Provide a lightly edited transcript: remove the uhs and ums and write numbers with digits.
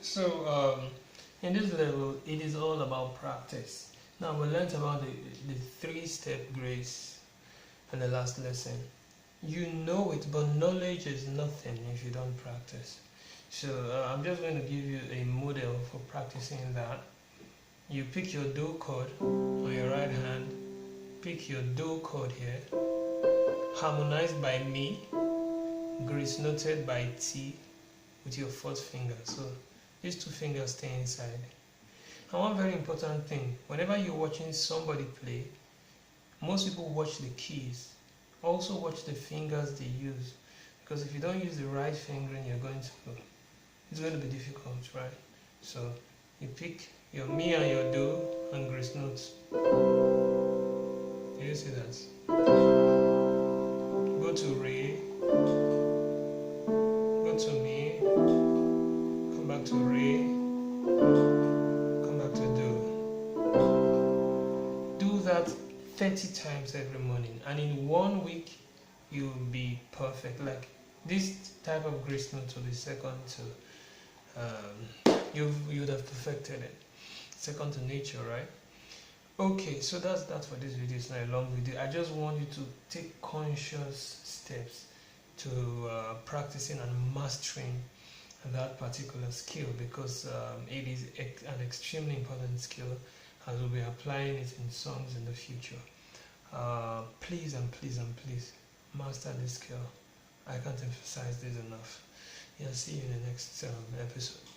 So, in this level, it is all about practice. Now, we learned about the three-step grace in the last lesson. You know it, but knowledge is nothing if you don't practice. So, I'm just going to give you a model for practicing that. You pick your do chord on your right hand, pick your do chord here, harmonized by mi, grace noted by T with your fourth finger. So these two fingers stay inside. And one very important thing, whenever you're watching somebody play, most people watch the keys. Also watch the fingers they use. Because if you don't use the right fingering, it's going to be difficult, right? So you pick your mi and your do and grace notes. Do you see that? Go to re, go to mi, come back to re, come back to do. Do that 30 times every morning, and in 1 week you'll be perfect. Like this type of grace note will be second to you would have perfected it, second to nature, right? Okay, so that's that for this video. It's not a long video. I just want you to take conscious steps to practicing and mastering that particular skill, because it is an extremely important skill, as we'll be applying it in songs in the future. Please and please and please master this skill. I can't emphasize this enough. Yeah, see you in the next episode.